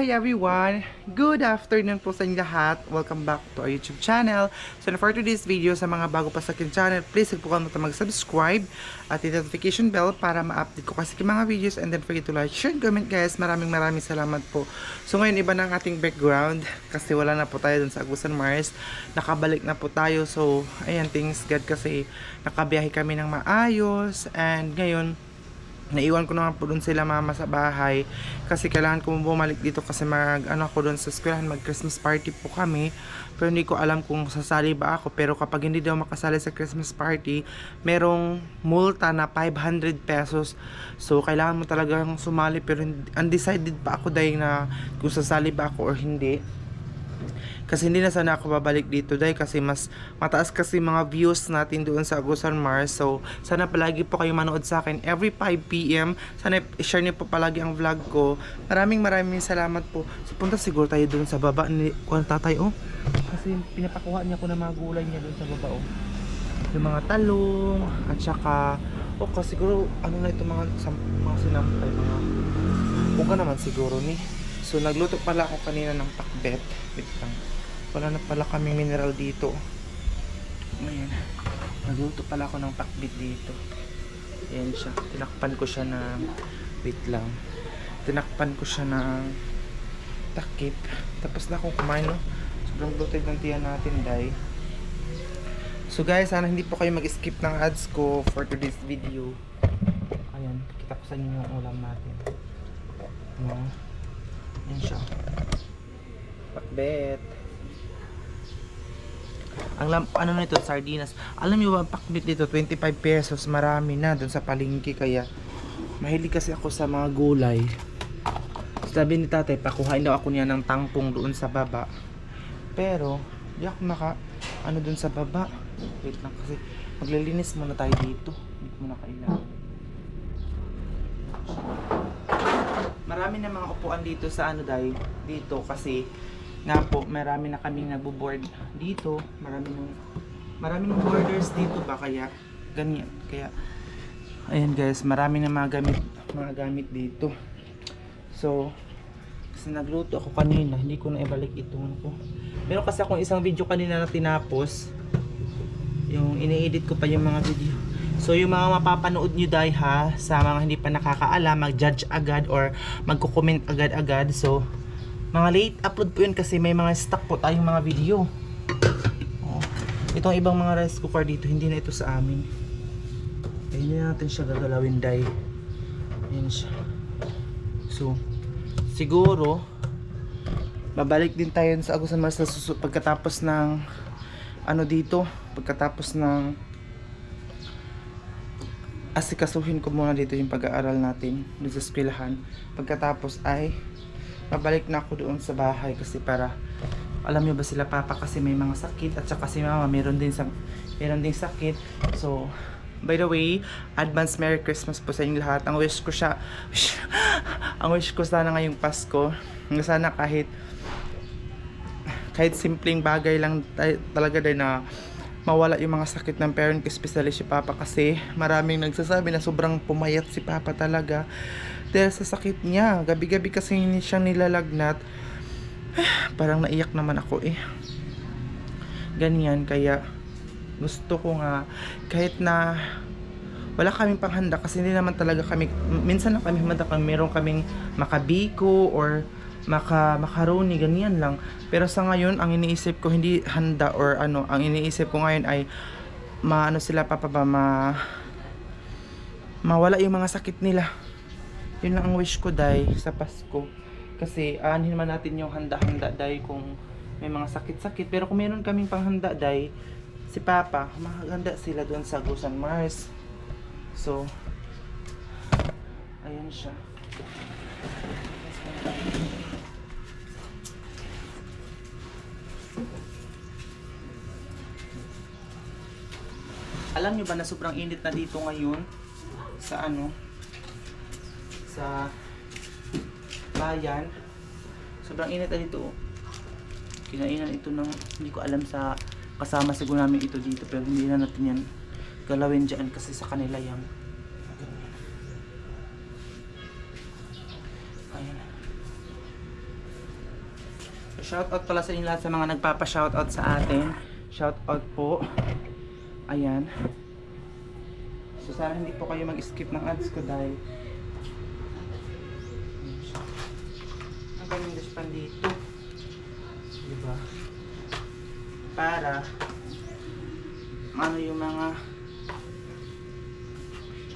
Hi everyone! Good afternoon po sa inyo lahat. Welcome back to our YouTube channel. So for today's video, sa mga bago pa sa akin channel, please huwag po kalimutan mag-subscribe at i-notification bell para ma-update ko kasi yung mga videos, and then forget to like, share, comment guys. Maraming salamat po. So ngayon iba na ang ating background kasi wala na po tayo dun sa Agusan Mars. Nakabalik na po tayo. So ayan, thanks God kasi nakabiyahe kami ng maayos, and ngayon naiwan ko naman po doon sila mama sa bahay kasi kailangan ko bumalik dito kasi ako doon sa eskwelahan, mag Christmas party po kami, pero hindi ko alam kung sasali ba ako. Pero kapag hindi daw makasali sa Christmas party, merong multa na 500 pesos. So kailangan mo talagang sumali, pero undecided pa ako dahil na kung sasali ba ako or hindi. Kasi hindi na sana ako babalik dito dahil kasi mas mataas kasi mga views natin doon sa Agusan Mars. So sana palagi po kayo manood sa akin every 5 PM. Sana i-share niyo po palagi ang vlog ko. Maraming salamat po. So punta siguro tayo doon sa baba ni tatay kasi pinapakuha niya ko ng mga gulay niya doon sa baba yung mga talong at saka kasi siguro na ito mga sinampay, mga buka naman siguro ni. So nagluto pala ako kanina ng pakbet. Wait lang. Wala na pala kaming mineral dito. Ayan. Nagluto pala ako ng pakbet dito. Ayan siya. Tinakpan ko siya ng Tinakpan ko siya ng takip. Tapos na akong kumain, no? Sobrang bloated ng tiyan natin, day. So guys, sana hindi po kayo mag-skip ng ads ko for today's video. Ayan. Kita ko sa inyo yung ulam natin. No? Ayan siya. Pakbet. Ang nito, sardinas. Alam niyo ba, pakbet dito 25 pesos, marami na doon sa palengke. Kaya mahilig kasi ako sa mga gulay. Sabi ni tatay, pakuhain daw ako niya ng tangpong doon sa baba. Pero di ako doon sa baba. Wait lang kasi maglilinis muna tayo dito. Hindi ko muna kailangan. Marami na mga upuan dito sa dito kasi nga po, marami na kaming nagbo-board dito. Maraming boarders dito ba, kaya ganyan. Kaya ayan guys, marami na mga gamit dito. So kasi nagluto ako kanina, hindi ko na ibalik itong ko. Meron kasi akong isang video kanina na tinapos, yung ini-edit ko pa yung mga video. So yung mga mapapanood nyo dahil sa mga hindi pa nakakaalam, mag-judge agad or magko-comment agad-agad. So mga late upload po yun kasi may mga stock po tayong mga video. Itong ibang mga rice cooker dito, hindi na ito sa amin. Hindi na natin siya gagalawin dahil ayan siya. So siguro babalik din tayo sa Agusan Mars pagkatapos ng pagkatapos ng asikasuhin ko muna dito yung pag-aaral natin doon sa eskwelahan. Pagkatapos ay babalik na ako doon sa bahay kasi para alam niyo ba sila papa kasi may mga sakit at saka si mama meron din sakit. So by the way, advance Merry Christmas po sa inyo lahat. Ang wish ko sana ngayong Pasko, sana kahit simpleng bagay lang talaga din na mawala yung mga sakit ng parent ko, especially si papa kasi maraming nagsasabi na sobrang pumayat si papa talaga dahil sa sakit niya. Gabi-gabi kasi siyang nilalagnat. Parang naiyak naman ako ganyan. Kaya gusto ko nga kahit na wala kaming panghanda kasi hindi naman talaga kami, minsan lang kami humanda kami, meron kaming makabiko or macaroni, ganyan lang. Pero sa ngayon ang iniisip ko hindi handa or ang iniisip ko ngayon ay sila papa ba mawala yung mga sakit nila. Yun lang ang wish ko dahil sa Pasko. Kasi aanhin naman natin yung handa-handa dahil kung may mga sakit-sakit. Pero kung meron kaming panghanda dahil si papa, mahaganda sila doon sa Agusan Mars. So ayan siya. Alam nyo ba na sobrang init na dito ngayon sa sa bayan. Sobrang init na dito. Kinainan ito ng, hindi ko alam sa kasama siguro namin ito dito, pero hindi na natin yan galawin dyan kasi sa kanila yan. Ayan. Shoutout pala sa inyo lahat sa mga nagpapa-shoutout sa atin. Shoutout po. Ayan. So sana hindi po kayo mag-skip ng ads ko dahil ang kaming dashpan dito. Diba? Para ano yung mga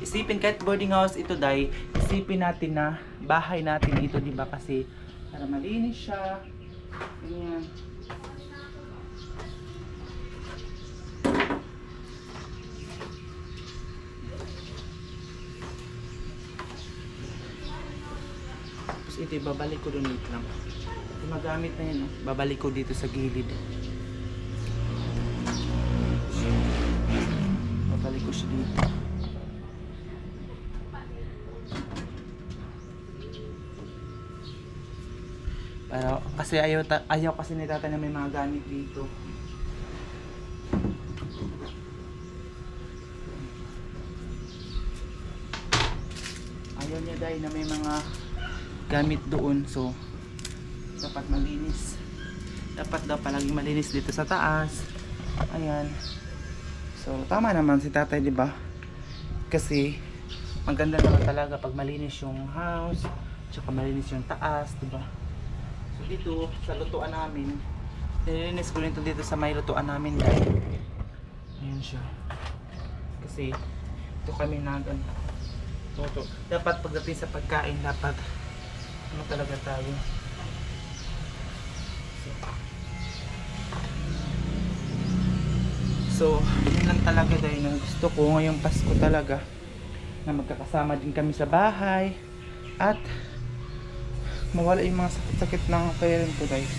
isipin kahit boarding house ito dahil isipin natin na bahay natin ito, diba? Kasi para malinis siya. Ganyan. Tapos ito babalik ko doon lang. Ito magamit na yun. Babalik ko dito sa gilid. Babalik ko siya dito. Pero kasi ayaw kasi ni tatay na may mga gamit dito. Ayaw niya dahil na may mga gamit doon, so dapat malinis. Dapat daw palaging malinis dito sa taas. Ayan. So tama naman si tatay, di ba? Kasi maganda naman talaga pag malinis yung house, tsaka malinis yung taas, di ba? So dito sa lutuan namin, nilinis ko nito dito sa may lutuan namin dahil ayan siya. Kasi ito kami luto. Dapat pagdating sa pagkain, dapat ano talaga tayo. So yun lang talaga dahil na gusto ko ngayong Pasko talaga na magkakasama din kami sa bahay at mawala yung mga sakit-sakit ng parent ko guys.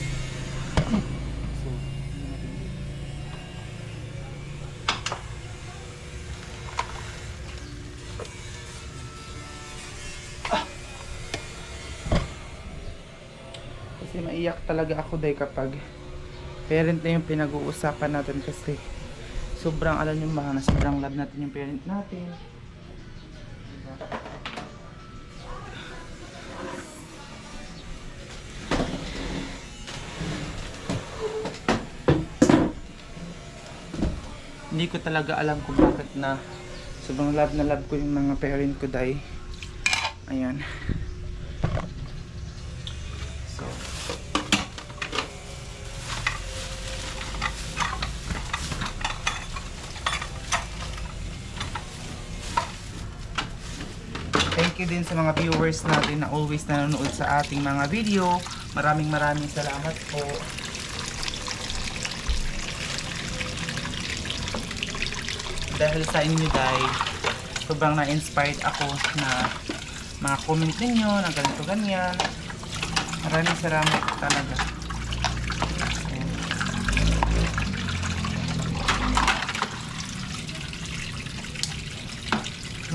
So, kasi maiyak talaga ako dahil kapag parent na yung pinag-uusapan natin kasi sobrang alam nyo ba na sobrang love natin yung parent natin. Hindi ko talaga alam kung bakit na sobrang love na love ko yung mga parent ko dahil ayan. So thank you din sa mga viewers natin na always nanonood sa ating mga video. Maraming salamat po. Dahil sa inyo guys, sobrang na-inspired ako na mga comment ninyo na ganito ganyan. Maraming salamat talaga.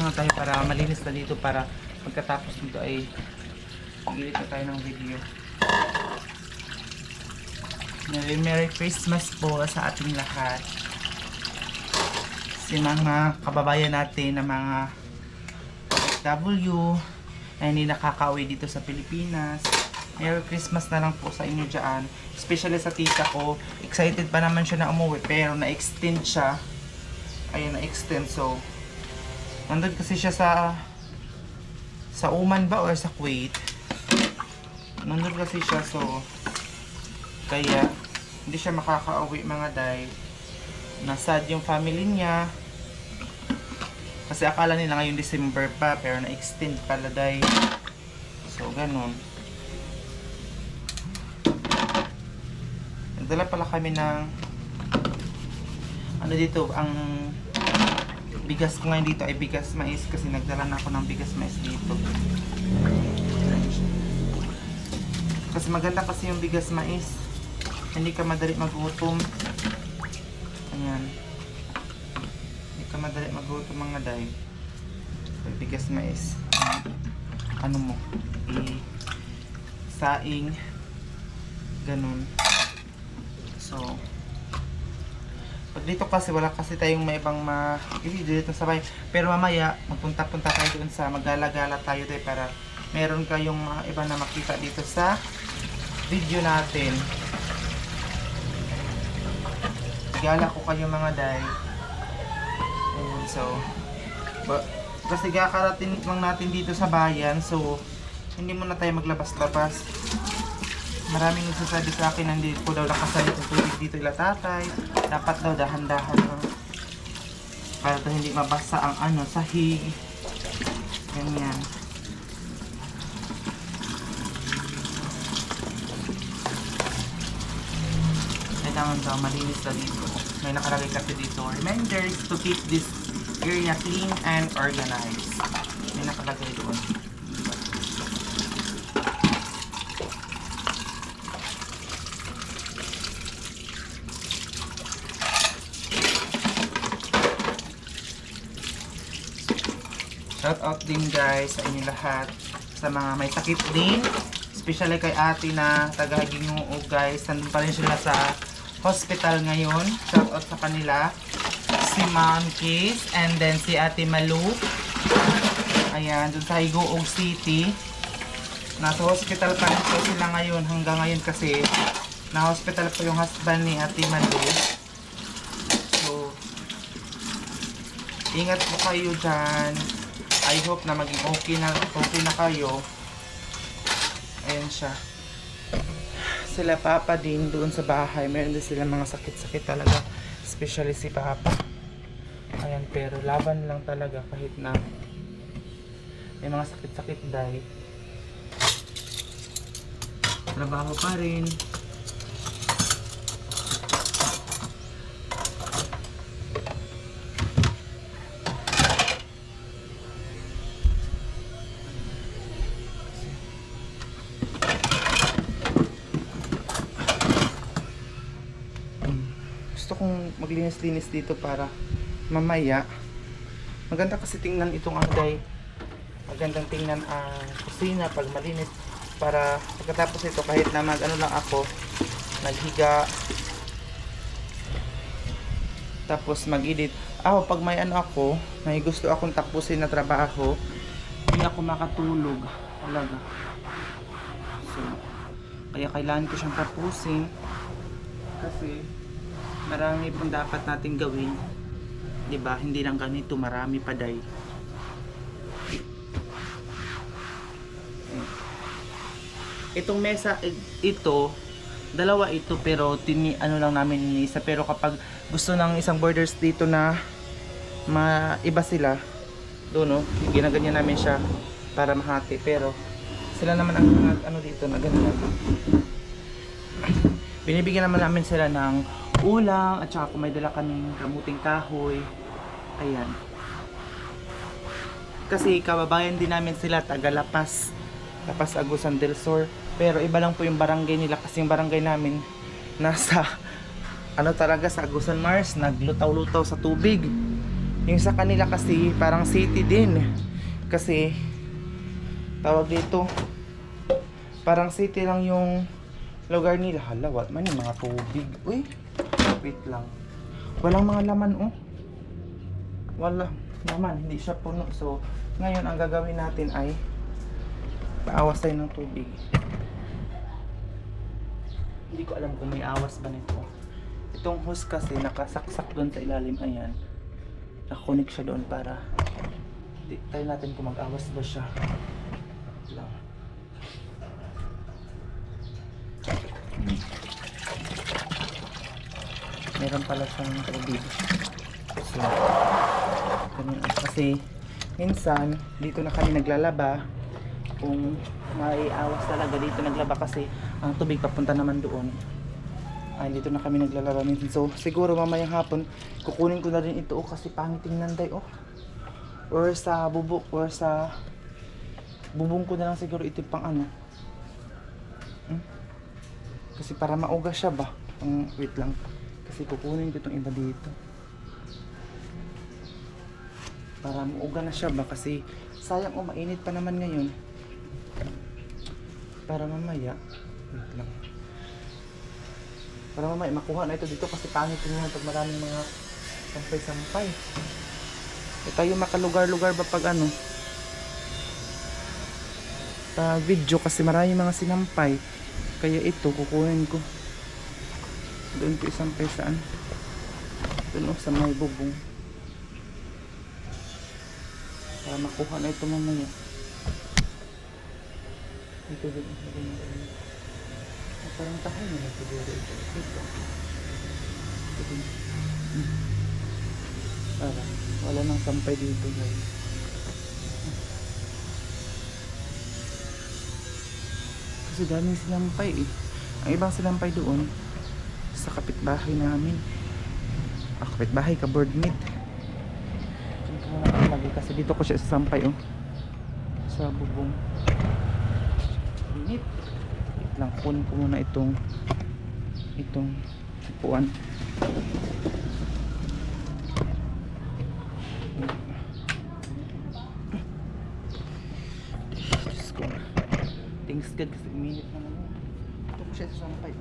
Mga tayo para malinis na dito para pagkatapos nito ay mag-edit na tayo ng video. Merry Christmas po sa ating lahat. Yung mga kababayan natin na mga OFW na hindi nakaka-uwi dito sa Pilipinas. Merry Christmas na lang po sa inyo dyan. Especially sa tita ko. Excited pa naman siya na umuwi pero na-extend siya. Ayun, na-extend. So, nandun kasi siya sa Oman ba or sa Kuwait. Nandun kasi siya, so kaya hindi siya makaka-uwi mga day. Nasad yung family niya. Kasi akala nila ngayong December pa, pero na-extend pala dahil. So, ganun. Nagdala pala kami ng ano dito, ang bigas ko ngayon dito ay bigas mais kasi nagdala na ako ng bigas mais dito. Kasi maganda kasi yung bigas mais. Hindi ka madali magutom. Ayan. Hindi ka madali magutom mga day. Bigas mais. Ano mo? Saing. Ganun. So, pag dito kasi wala kasi tayong may ibang i-video dito sa bahay. Pero mamaya, magpunta-punta tayo doon sa magala-gala tayo tayo para meron kayong mga iba na makita dito sa video natin. Gala ko kayo mga day. Ayun, so kasi kakarating lang natin dito sa bayan, so hindi muna tayo maglabas-labas. Maraming nagsasabi sa akin, hindi ko daw nakasalit ng tubig dito ila tatay. Dapat daw dahan-dahan lang. Para daw hindi mabasa ang sahig. Ganyan. Kailangan daw malinis na dito. May nakalagay kasi dito. Reminders to keep this area clean and organized. May nakalagay doon. Shout out din guys sa inyo lahat, sa mga may sakit din, especially kay ate na taga Ginoo guys. Nandun pa rin sila sa hospital ngayon. Shout out sa kanila, si Ma'am Kiss and then si Ate Malu. Ayan, dun sa Higuog City. Nasa hospital pa rin po sila ngayon, hanggang ngayon kasi na hospital po yung husband ni Ate Malu. So ingat po kayo dyan. I hope na maging okay na kayo. Ayan siya. Sila Papa din doon sa bahay. Meron din sila mga sakit-sakit talaga. Especially si Papa. Ayan, pero laban lang talaga kahit na may mga sakit-sakit dahil trabaho pa rin. Gusto kong maglinis-linis dito para mamaya. Maganda kasi tingnan itong day. Magandang tingnan ang kusina pag malinis, para pagkatapos ito kahit na lang ako, naghiga, tapos mag-edit. Pag may ako, may gusto akong tapusin na trabaho, hindi ako makatulog talaga. So kaya kailangan ko siyang tapusin kasi marami pong dapat natin gawin, 'di ba? Hindi lang ganito, marami pa day. Itong mesa ito, dalawa ito, pero lang namin ni isa. Pero kapag gusto ng isang borders dito na maiba sila, doon ginaganyan namin siya para mahati. Pero sila naman ang dito na ganyan. Binibigyan naman namin sila ng ulam at saka kung may dala kaming kamuting kahoy. Ayan. Kasi kababayan din namin sila, taga Lapas Agusan del Sur. Pero iba lang po yung barangay nila, kasi yung barangay namin nasa talaga sa Agusan Mars, naglutaw-lutaw sa tubig. Yung sa kanila kasi parang city din. Kasi tawag dito, parang city lang yung lugar nila. Hala, what man yung mga tubig. Uy, wait lang. Walang mga laman Wala naman, hindi siya puno. So ngayon ang gagawin natin ay paawas tayo ng tubig. Hindi ko alam kung may awas ba nito. Itong hose kasi nakasaksak doon sa ilalim. Ayan, nakakonik siya doon para tayo natin kung mag-awas ba siya lang. Meron pala siyang tubig. So ganun. Kasi minsan dito na kami naglalaba. Kung may awas talaga dito naglaba, kasi ang tubig papunta naman doon. Dito na kami naglalaba minsan. So siguro mamayang hapon kukunin ko na rin ito kasi pangit tingnan day or sa bubuk or sa bubong ko na lang siguro ito pang kasi para mauga siya ba. Wait lang, kasi kukunin ko itong iba dito para mauga na siya ba, kasi sayang mainit pa naman ngayon. Para mamaya, wait lang, para mamaya makuha na ito dito, kasi pangit tingnan pag maraming mga sampay-sampay. Tayo makalugar-lugar ba pag video, kasi maraming mga sinampay. Kaya ito, kukunin ko. Doon ko isang pesaan. Doon sa may bubong. Para makuha na ito mamaya. Ito doon. Parang tahay na ito doon. Ito. Para wala nang sampay dito guys. Kasi daming sinampay eh. Ang ibang sinampay doon sa kapitbahay namin. Kapitbahay ka board meat. Lagi kasi dito ko siya sasampay oh. Sa bubong. Init. Wait lang, kunin ko muna itong upuan. Diyos ko. Thanks God kasi minute na naman. Ito ko siya sasampay.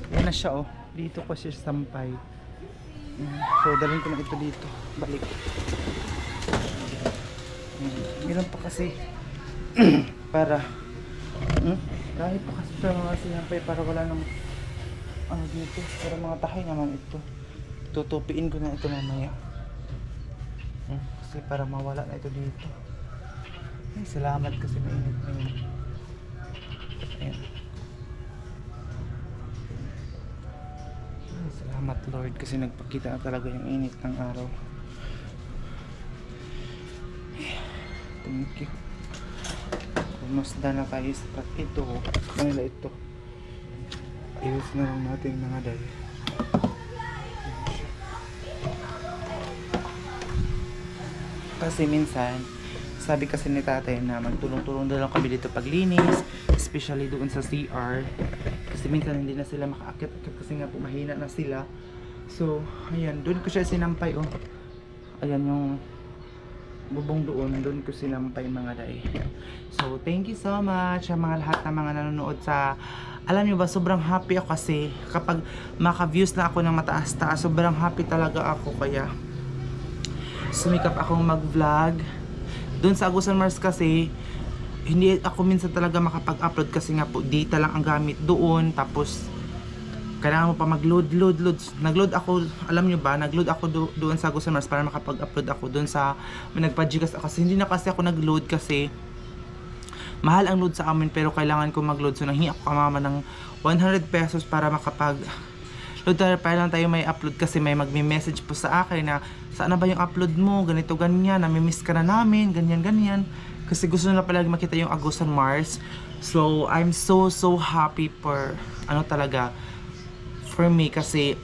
Yan na siya oh. Dito ko siya sampay. So dalhin ko na ito dito. Balik. Meron pa kasi para kahit pa kasi siya mga sinampay para wala nang ano dito. Para mga tahay naman ito. Tutupiin ko na ito mamaya. Kasi para mawala na ito dito. Ay, salamat kasi mainit na yun. Ayan. Salamat Lord kasi nagpakita na talaga yung init ng araw. Thank you. Pumusda na tayo sa ito. Kanila ito. Iwas na lang natin mga day. Kasi minsan sabi kasi ni tatay na magtulong-tulong na lang kami dito paglinis, especially doon sa CR. Kasi minsan hindi na sila makaakit-akit kasi nga po mahina na sila. So, ayan, doon ko siya sinampay oh. Ayan yung bubong doon ko sinampay mga day. So, thank you so much sa mga lahat ng mga nanonood sa, alam niyo ba, sobrang happy ako kasi kapag maka-views na ako ng mataas-taas, sobrang happy talaga ako kaya sumikap akong mag-vlog. Doon sa Agusan Mars kasi hindi ako minsan talaga makapag-upload kasi nga po data lang ang gamit doon, tapos kailangan mo pa mag-load. Nag-load ako, alam nyo ba, nag-load ako doon sa Agusan Mars para makapag-upload ako doon sa nagpa-Gcash ako kasi hindi na kasi ako nag-load kasi mahal ang load sa amin pero kailangan ko mag-load, so nanghingi ako kamama ng 100 pesos para makapag load para lang tayo may upload kasi may magme-message po sa akin na saan na ba yung upload mo, ganito ganyan, nami-miss ka na namin, ganyan kasi gusto nila palagi makita yung Agusan Mars. So I'm so happy for talaga for me kasi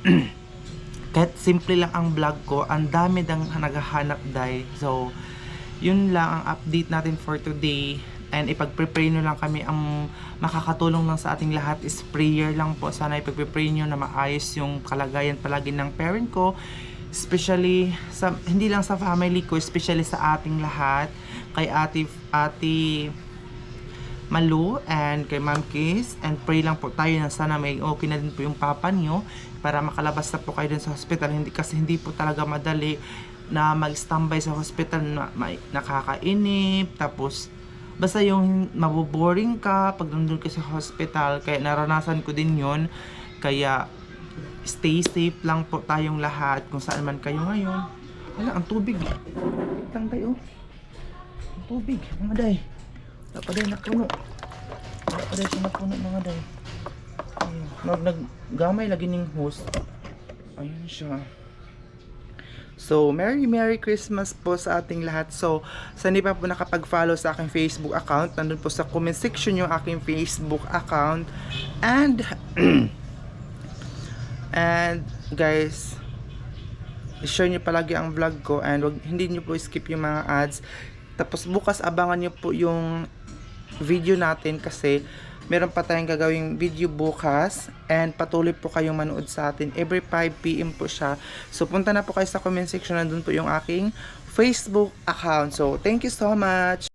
kahit simple lang ang vlog ko, ang dami dang naghahanap dahil. So yun lang ang update natin for today. And ipag-prepare nyo lang kami, ang makakatulong lang sa ating lahat is prayer lang po. Sana ipag-prepare nyo na maayos yung kalagayan palagi ng parent ko, especially sa, hindi lang sa family ko, especially sa ating lahat, kay ate Malu and kay Ma'am Kiss, and pray lang po tayo na sana may okay na din po yung papa nyo para makalabas na po kayo din sa hospital. Kasi hindi po talaga madali na mag-standby sa hospital, na nakakainip, tapos basta yung maboboring ka pag nandun ka sa hospital. Kaya naranasan ko din yun. Kaya stay safe lang po tayong lahat kung saan man kayo ngayon. Wala, ang tubig. Wait lang tayo. Ang tubig, mga day. Wala pa day napuno. Wala pa day siya napuno, mga day. Naggamay lagi ng host. Ayun siya. So, Merry Christmas po sa ating lahat. So, sa hindi pa po nakapag-follow sa aking Facebook account, nandun po sa comment section yung aking Facebook account. And, and guys, share nyo palagi ang vlog ko and hindi nyo po skip yung mga ads. Tapos bukas abangan nyo po yung video natin kasi meron pa tayong gagawing video bukas and patuloy po kayong manood sa atin. Every 5 PM po siya. So punta na po kayo sa comment section, nandun po yung aking Facebook account. So thank you so much.